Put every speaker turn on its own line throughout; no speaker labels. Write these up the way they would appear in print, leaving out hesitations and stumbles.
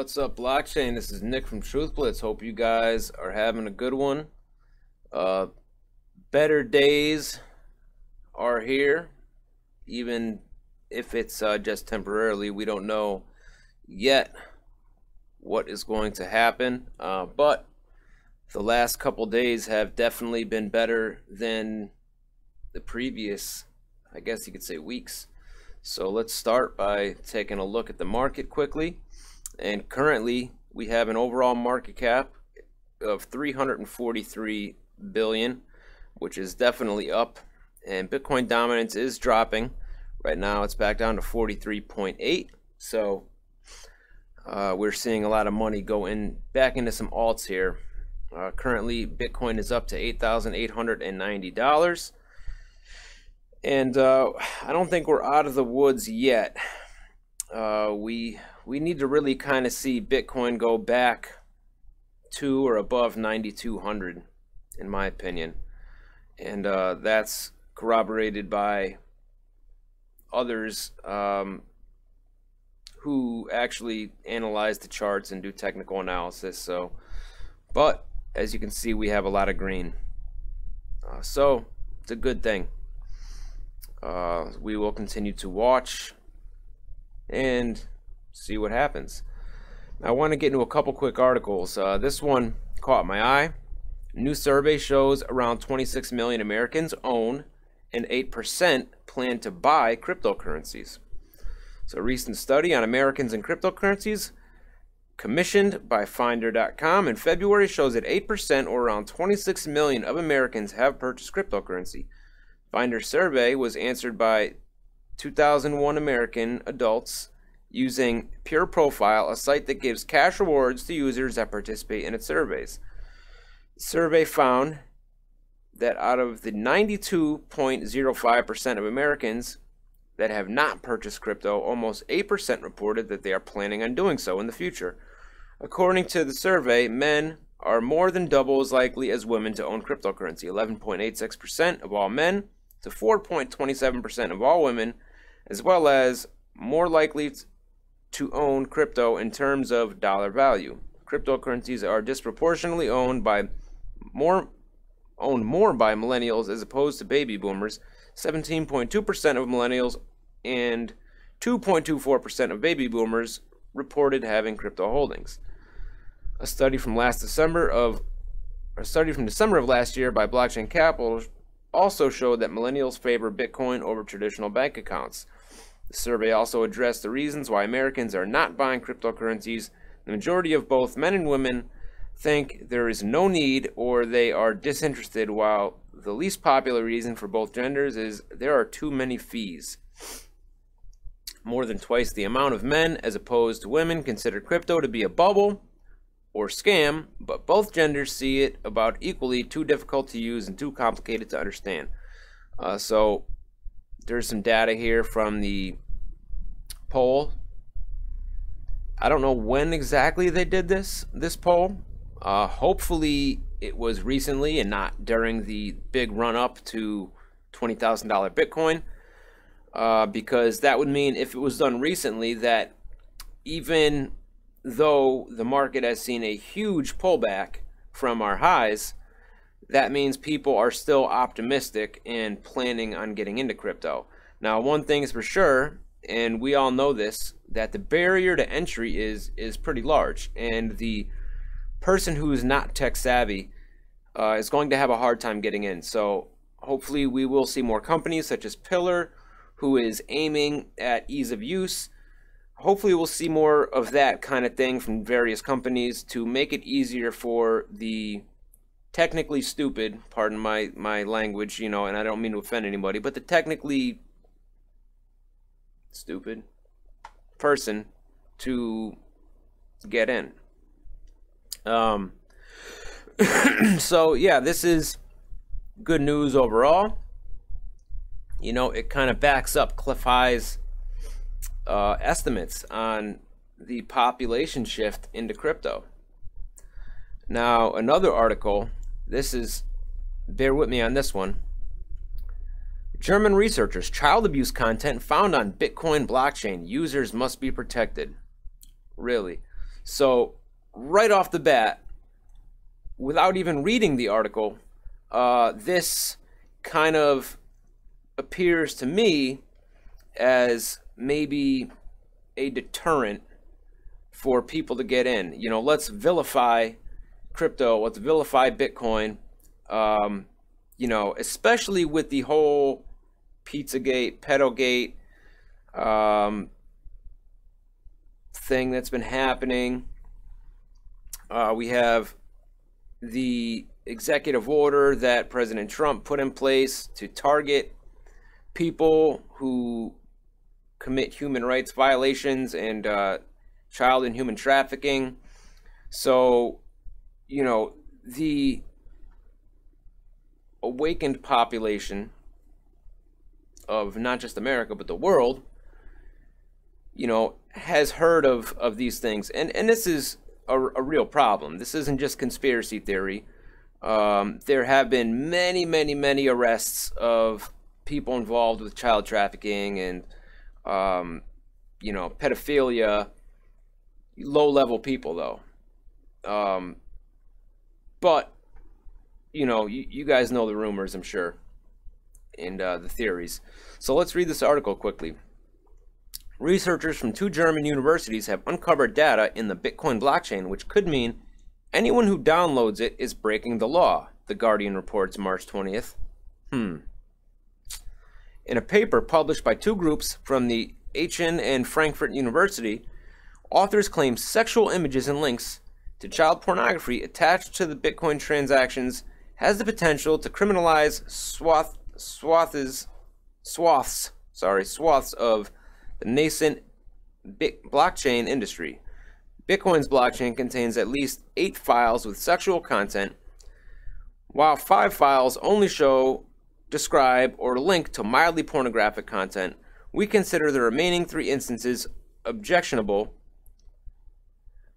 What's up, blockchain? This is Nick from TruthBlitz. Hope you guys are having a good one. Better days are here, even if it's just temporarily. We don't know yet what is going to happen, but the last couple days have definitely been better than the previous, I guess you could say, weeks. So let's start by taking a look at the market quickly. And currently we have an overall market cap of 343 billion, which is definitely up, and Bitcoin dominance is dropping. Right now it's back down to 43.8. So we're seeing a lot of money go back into some alts here. Currently Bitcoin is up to $8,890. And I don't think we're out of the woods yet. We need to really kind of see Bitcoin go back to or above 9,200, in my opinion. And that's corroborated by others who actually analyze the charts and do technical analysis. But as you can see, we have a lot of green. So it's a good thing. We will continue to watch and see what happens. Now, I want to get into a couple quick articles. This one caught my eye. New survey shows around 26 million Americans own and 8% plan to buy cryptocurrencies. So a recent study on Americans and cryptocurrencies commissioned by Finder.com in February shows that 8%, or around 26 million of Americans, have purchased cryptocurrency. Finder's survey was answered by 2001 American adults using Pure Profile, a site that gives cash rewards to users that participate in its surveys. The survey found that out of the 92.05% of Americans that have not purchased crypto, almost 8% reported that they are planning on doing so in the future. According to the survey, men are more than double as likely as women to own cryptocurrency, 11.86% of all men to 4.27% of all women, as well as more likely to own crypto in terms of dollar value. Cryptocurrencies are disproportionately owned more by millennials as opposed to baby boomers. 17.2% of millennials and 2.24% of baby boomers reported having crypto holdings. A study from December of last year by Blockchain Capital also showed that millennials favor Bitcoin over traditional bank accounts. The survey also addressed the reasons why Americans are not buying cryptocurrencies. The majority of both men and women think there is no need or they are disinterested, while the least popular reason for both genders is there are too many fees. More than twice the amount of men as opposed to women consider crypto to be a bubble or scam, but both genders see it about equally too difficult to use and too complicated to understand. So there's some data here from the poll. I don't know when exactly they did this poll. Hopefully it was recently and not during the big run up to $20,000 Bitcoin, because that would mean, if it was done recently, that even though the market has seen a huge pullback from our highs, that means people are still optimistic and planning on getting into crypto. Now, one thing is for sure, and we all know this, that the barrier to entry is pretty large, and the person who is not tech savvy is going to have a hard time getting in. So hopefully we will see more companies such as Pillar, who is aiming at ease of use. Hopefully we'll see more of that kind of thing from various companies to make it easier for the technically stupid, pardon my language, and I don't mean to offend anybody, but the technically stupid person to get in. So yeah, this is good news overall. It kind of backs up Cliff High's estimates on the population shift into crypto. Now, another article, bear with me on this one. German researchers, child abuse content found on Bitcoin blockchain. Users must be protected. Really? So right off the bat, without even reading the article, this kind of appears to me as maybe a deterrent for people to get in. You know, let's vilify crypto, let's vilify Bitcoin, you know, especially with the whole Pizzagate, Pedogate thing that's been happening. We have the executive order that President Trump put in place to target people who commit human rights violations and child and human trafficking. So, you know, the awakened population of not just America, but the world, you know, has heard of these things. And this is a real problem. This isn't just conspiracy theory. There have been many arrests of people involved with child trafficking and, you know, pedophilia. Low-level people, though. But, you know, you guys know the rumors, I'm sure, and the theories. So let's read this article quickly. Researchers from 2 German universities have uncovered data in the Bitcoin blockchain, which could mean anyone who downloads it is breaking the law, The Guardian reports March 20th. In a paper published by 2 groups from the Aachen and Frankfurt University, authors claim sexual images and links to child pornography attached to the Bitcoin transactions has the potential to criminalize swaths of the nascent blockchain industry. Bitcoin's blockchain contains at least 8 files with sexual content, while 5 files only show, describe, or link to mildly pornographic content. We consider the remaining 3 instances objectionable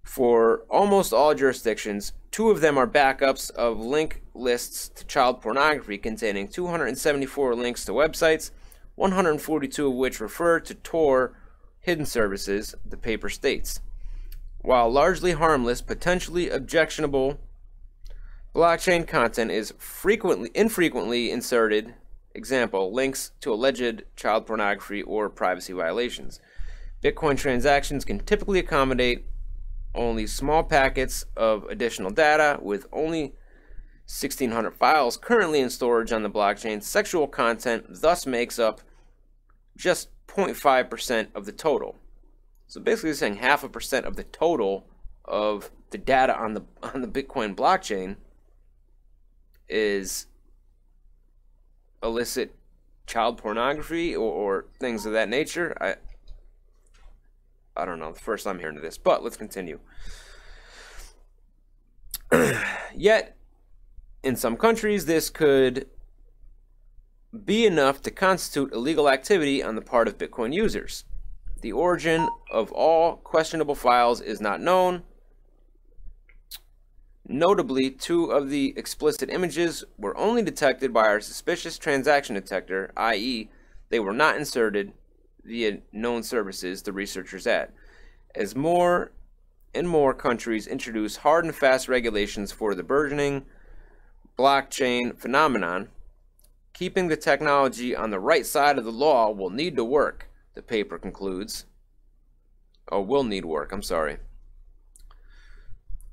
for almost all jurisdictions. 2 of them are backups of link lists to child pornography containing 274 links to websites, 142 of which refer to Tor hidden services, the paper states. While largely harmless, potentially objectionable blockchain content is infrequently inserted, example, links to alleged child pornography or privacy violations. Bitcoin transactions can typically accommodate only small packets of additional data, with only 1,600 files currently in storage on the blockchain. Sexual content thus makes up just 0.5% of the total. So basically saying 0.5% of the total of the data on the Bitcoin blockchain is illicit child pornography or things of that nature. I don't know, the first time hearing of this, but let's continue. Yet, in some countries, this could be enough to constitute illegal activity on the part of Bitcoin users. The origin of all questionable files is not known. Notably, 2 of the explicit images were only detected by our suspicious transaction detector, i.e., they were not inserted via known services, the researchers add. As more and more countries introduce hard and fast regulations for the burgeoning blockchain phenomenon, keeping the technology on the right side of the law will need to work, the paper concludes. Will need work, I'm sorry.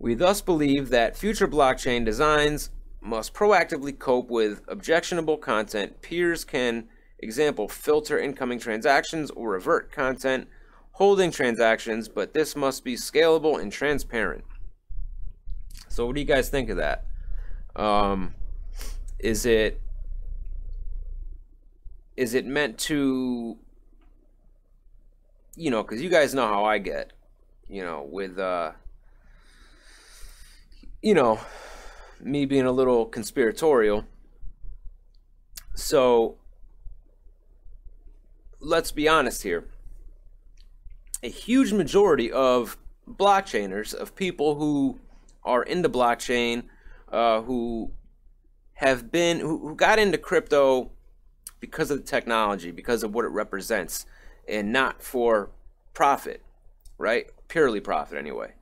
We thus believe that future blockchain designs must proactively cope with objectionable content. Peers can, example, filter incoming transactions or revert content holding transactions, but this must be scalable and transparent. So what do you guys think of that? Is it meant to, you know, because you guys know how I get, you know, with, you know, me being a little conspiratorial. So let's be honest here. A huge majority of blockchainers, of people who are into blockchain, who got into crypto because of the technology, because of what it represents, and not for profit, right? Purely profit anyway.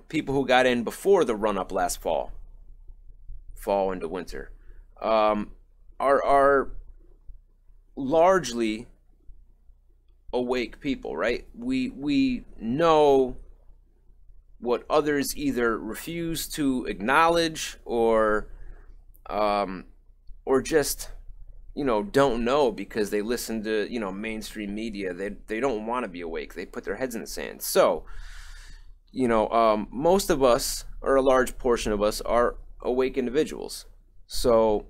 People who got in before the run up last fall into winter, are largely awake people, right? We know what others either refuse to acknowledge or just, you know, don't know because they listen to, you know, mainstream media. They don't want to be awake. They put their heads in the sand. So, you know, most of us, or a large portion of us, are awake individuals. So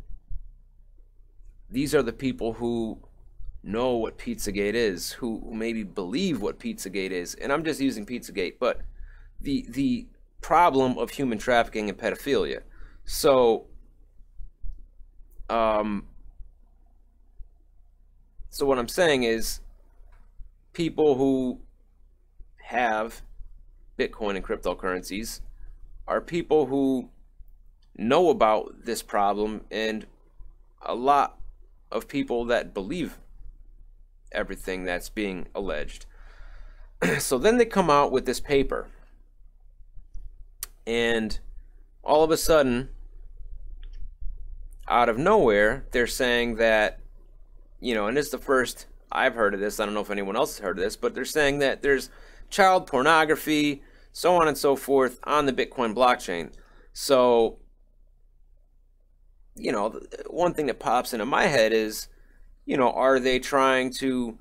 these are the people who know what Pizzagate is, who maybe believe what Pizzagate is. And I'm just using Pizzagate, but the problem of human trafficking and pedophilia. So so what I'm saying is, people who have Bitcoin and cryptocurrencies are people who know about this problem, and a lot of people that believe everything that's being alleged. So then they come out with this paper, and all of a sudden, out of nowhere, they're saying that, you know, and it's the first I've heard of this, I don't know if anyone else has heard of this, but they're saying that there's child pornography, so on and so forth, on the Bitcoin blockchain. So, you know, one thing that pops into my head is, you know, are they trying to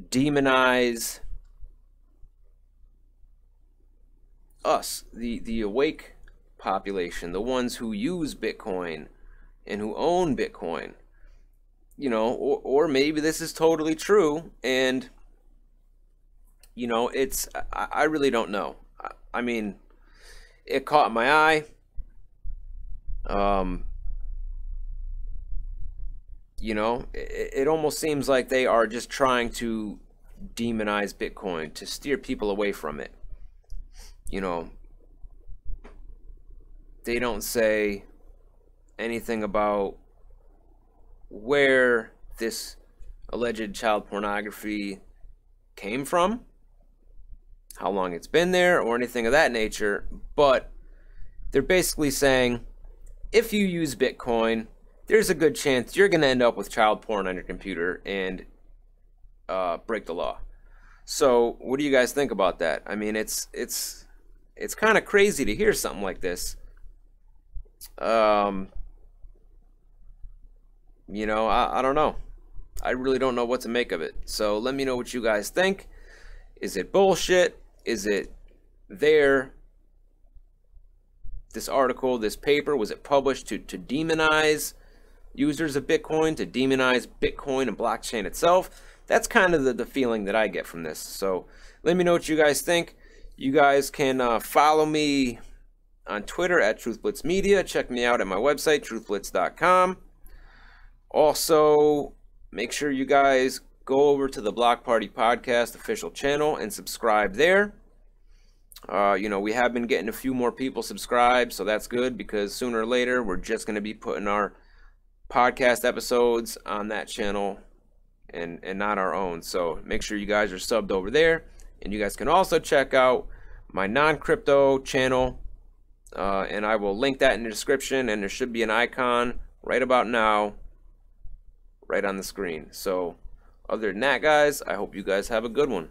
demonize us, the awake population, the ones who use Bitcoin and who own Bitcoin? You know, or maybe this is totally true, and, you know, it's, I really don't know. I mean, it caught my eye. You know, it almost seems like they are just trying to demonize Bitcoin, to steer people away from it. You know, they don't say anything about where this alleged child pornography came from, how long it's been there, or anything of that nature. But they're basically saying, if you use Bitcoin, there's a good chance you're going to end up with child porn on your computer and break the law. So what do you guys think about that? I mean, it's kind of crazy to hear something like this. You know, I don't know. I really don't know what to make of it. So let me know what you guys think. Is it bullshit? Is it there? This article, this paper, was it published to demonize users of Bitcoin, to demonize Bitcoin and blockchain itself? That's kind of the feeling that I get from this. So let me know what you guys think. You guys can follow me on Twitter at TruthBlitzMedia. Check me out at my website, truthblitz.com. Also, make sure you guys go over to the Block Party Podcast official channel and subscribe there. You know, we have been getting a few more people subscribed, so that's good, because sooner or later we're just going to be putting our podcast episodes on that channel and not our own. So make sure you guys are subbed over there, and you guys can also check out my non-crypto channel, and I will link that in the description, and there should be an icon right about now right on the screen. So other than that, guys, I hope you guys have a good one.